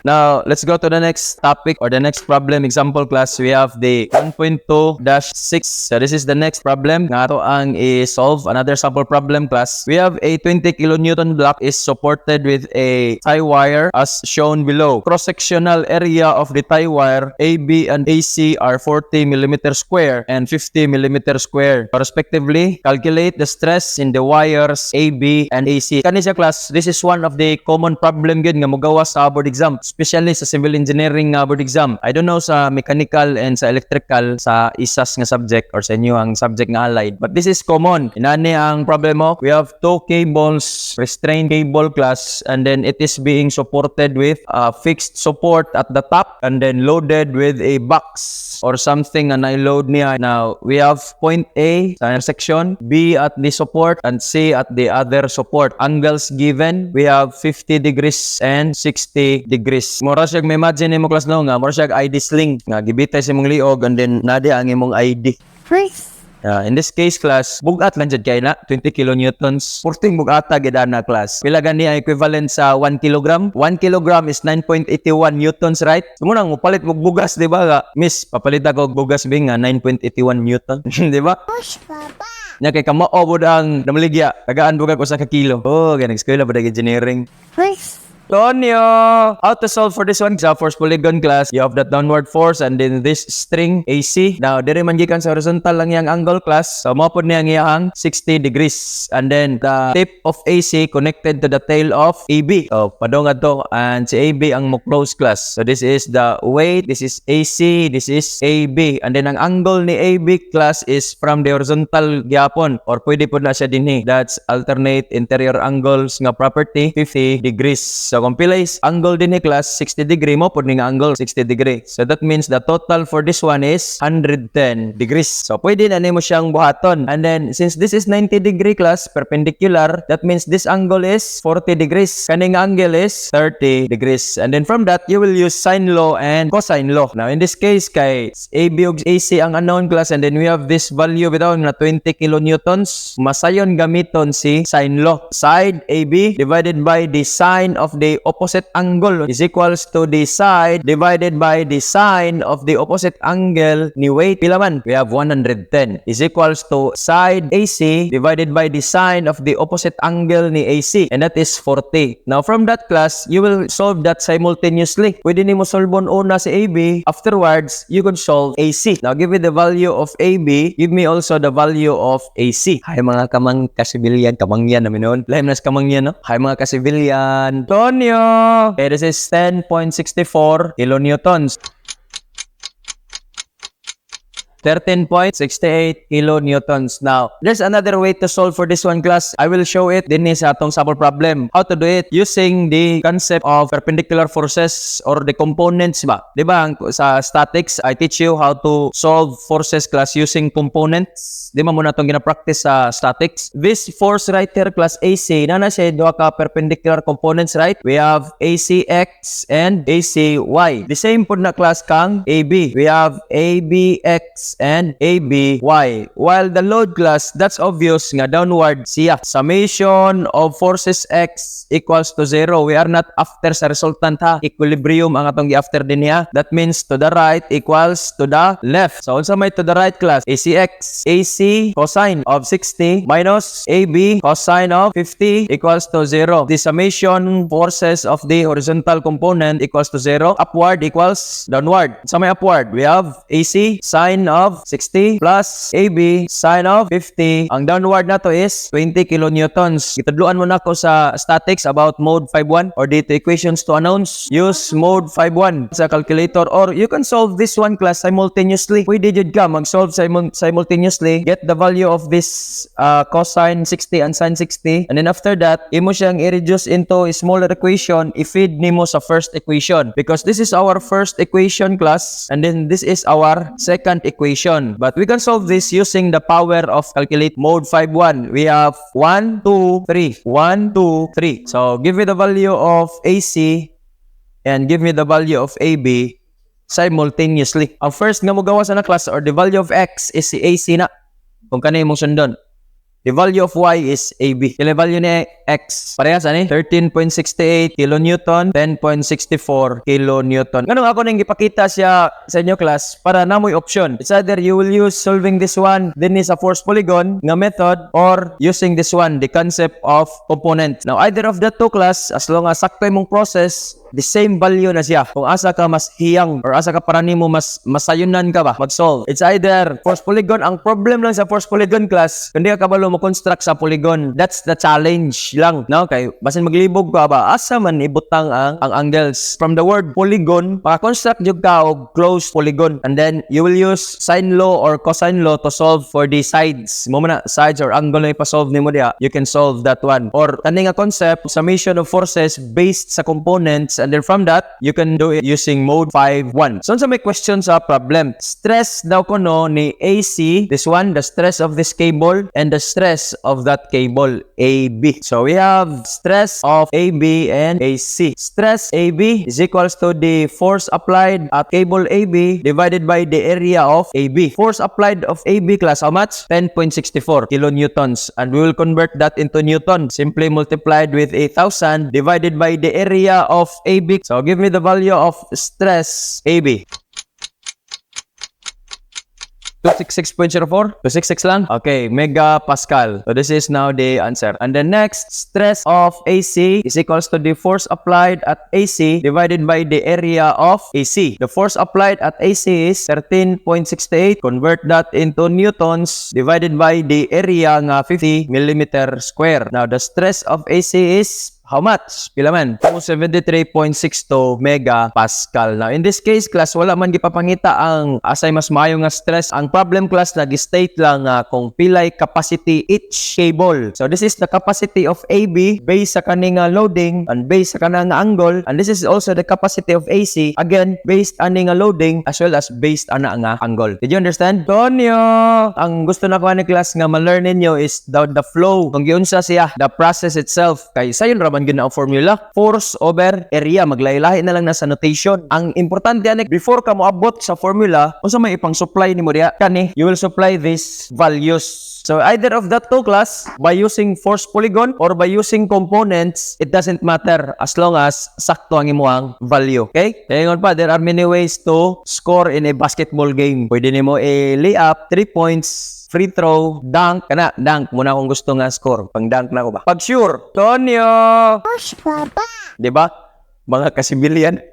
Now, let's go to the next topic or the next problem. Example class, we have the 1.2-6. So this is the next problem. Nga to ang i-solve another sample problem class. We have a 20 kilonewton block is supported with a tie wire as shown below. Cross-sectional area of the tie wire AB and AC are 40 millimeter square and 50 millimeter square. Respectively, calculate the stress in the wires AB and AC. Kani siya class, this is one of the common problem gid nga mogawa sa board exam, especially sa civil engineering board exam. I don't know sa mechanical and sa electrical sa isas nga subject or sa inyo ang subject nga allied, but this is common. Inani ang problem mo, we have two cables, restrained cable class, and then it is being supported with a fixed support at the top and then loaded with a box or something na load niya. Now, we have point A sa intersection, B at the support, and C at the other support. Angles given, we have 50 degrees and 60 degrees. Mura siya, may imagine mo class no nga, mura siya ID sling nga gibitay sa imong liog and then nadi ang imong ID. In this case class, bugat lang jud kay na 20 kilonewtons. Purting bugata gid na class. Pila gani ang equivalent sa 1 kilogram? 1 kilogram is 9.81 newtons, right? Sumunang mo palit mo bugas, di ba? Miss, papalit ako bugas bing nga 9.81 newton, di ba? Push, Papa. Nya kay kamao bod ang namaligya. Tagaan bugag usa ka kilo. Oh, ganang eskwela ba engineering. Push. Tonyo! How to solve for this one? Sa force polygon class, you have that downward force and then this string AC. Now, diri man gikan sa horizontal lang yang angle class. So, mapod niya ang iyahang 60 degrees. And then, the tip of AC connected to the tail of AB. So, padong to and si AB ang mo close class. So, this is the weight, this is AC, this is AB. And then, ang angle ni AB class is from the horizontal gyapon or pwede po na siya dinhi. That's alternate interior angles nga property, 50 degrees. So, kung pila is angle din ni class 60 degree mo pud ning angle 60 degree. So that means the total for this one is 110 degrees. So pwede na nimo siyang buhaton. And then since this is 90 degree class perpendicular, that means this angle is 40 degrees. Kaning angle is 30 degrees. And then from that you will use sine law and cosine law. Now in this case kay AB ug AC ang unknown class and then we have this value bitaw na 20 kilonewtons. Masayon gamiton si sine law. Side AB divided by the sine of the opposite angle is equals to the side divided by the sine of the opposite angle ni weight. Pila man? We have 110 is equals to side AC divided by the sine of the opposite angle ni AC, and that is 40. Now from that class, you will solve that simultaneously. Pwede nimo solvon una si AB, afterwards you could solve AC. Now give me the value of AB, give me also the value of AC. Hay mga kamang kasibilyan, kamangyan namin noon. Lahat nas kamangyan, no? Hay mga kasibilyan. Okay, this is 10.64 kilonewtons. 13.68 kilonewtons. Now, there's another way to solve for this one class. I will show it din sa atong sample problem. How to do it using the concept of perpendicular forces or the components ba? Diba sa statics, I teach you how to solve forces class using components. Di ba muna itong gina-practice sa statics? This force right here class AC, na siya duha ka perpendicular components, right? We have ACX and ACY. The same po na class kang AB. We have ABX and ABY. While the load class, that's obvious nga downward siya. Summation of forces X equals to 0. We are not after sa resultant ha. Equilibrium ang atong gi-after din niya. That means to the right equals to the left. So, unsa may to the right class? ACX, AC cosine of 60 minus AB cosine of 50 equals to 0. The summation forces of the horizontal component equals to 0. Upward equals downward. Sa may upward, we have AC sine of 60 plus AB sine of 50. Ang downward na to is 20 kilonewtons. Itudluan mo na ko sa statics about mode 5.1 or dito equations to announce. Use mode 5.1 sa calculator or you can solve this one class simultaneously. Pwede jud ka mag-solve simultaneously. Get the value of this cosine 60 and sine 60. And then after that, imo siyang i-reduce into a smaller equation. I-feed nimo sa first equation. Because this is our first equation class and then this is our second equation. But we can solve this using the power of calculate mode 5.1. We have 1, 2, 3. 1, 2, 3. So, give me the value of AC and give me the value of AB simultaneously. Ang first nga mo gawa sa na class or the value of X is si AC na. Kung kanay mong sundon. The value of Y is AB. Yung value ni X. Parehas ani 13.68 kilonewton, 10.64 kilonewton. Ganun ako nang ipakita siya sa inyo class para namoy option. It's either you will use solving this one din is a force polygon nga method or using this one, the concept of component. Now either of the two class, as long as sakto imong process, the same value na siya. Kung asa ka mas hiyang or asa ka para nimo mas masayunan ka ba mag-solve. It's either force polygon. Ang problem lang sa force polygon class, kundi ka kabalo mo construct sa polygon. That's the challenge lang. No? Kay basin maglibog ka ba, asa man ibutang ang angles. From the word polygon, maka-construct jud ka og closed polygon. And then you will use sine law or cosine law to solve for the sides. Mo man na sides or angle na ipa-solve nimo diha, you can solve that one. Or kani nga concept, summation of forces based sa components. And then from that, you can do it using mode 5.1. So, may question sa problem. Stress daw ko no ni AC, this one, the stress of this cable, and the stress of that cable, AB. So, we have stress of AB and AC. Stress AB is equals to the force applied at cable AB divided by the area of AB. Force applied of AB class, how much? 10.64 kilonewtons. And we will convert that into Newton. Simply multiplied with 1,000 divided by the area of AB. So give me the value of stress AB. 266.04? 266 lang? Okay, megapascal. So this is now the answer. And the next, stress of AC is equals to the force applied at AC divided by the area of AC. The force applied at AC is 13.68. Convert that into newtons divided by the area nga 50 millimeter square. Now the stress of AC is how much? Pila man? 273.62 megapascal. Now, in this case, class, wala man gipapangita ang asay mas maayo nga stress. Ang problem, class, nag-state lang kung pilay capacity each cable. So, this is the capacity of AB based sa kaning loading and based sa kanang angle. And this is also the capacity of AC, again, based aning loading as well as based ana nga angle. Did you understand? Tonyo! Ang gusto na ko ni class nga ma-learn ninyo is the flow. Kung giunsa siya, the process itself. Kay sayon raman gyud ang formula, force over area, maglahi-lahi na lang na sa notation. Ang importante ani before ka moabot sa formula, unsa may ipang supply nimo diha kani, you will supply these values. So either of that two class, by using force polygon or by using components, it doesn't matter as long as sakto ang imuang value. Okay? Kaya nga pa, there are many ways to score in a basketball game. Pwede nimo layup, 3 points, free throw, dunk, kana, dunk. Muna kung gusto nga score. Pang dunk na ako ba? Pag sure, Tonyo! Diba? Mga kasibilyan.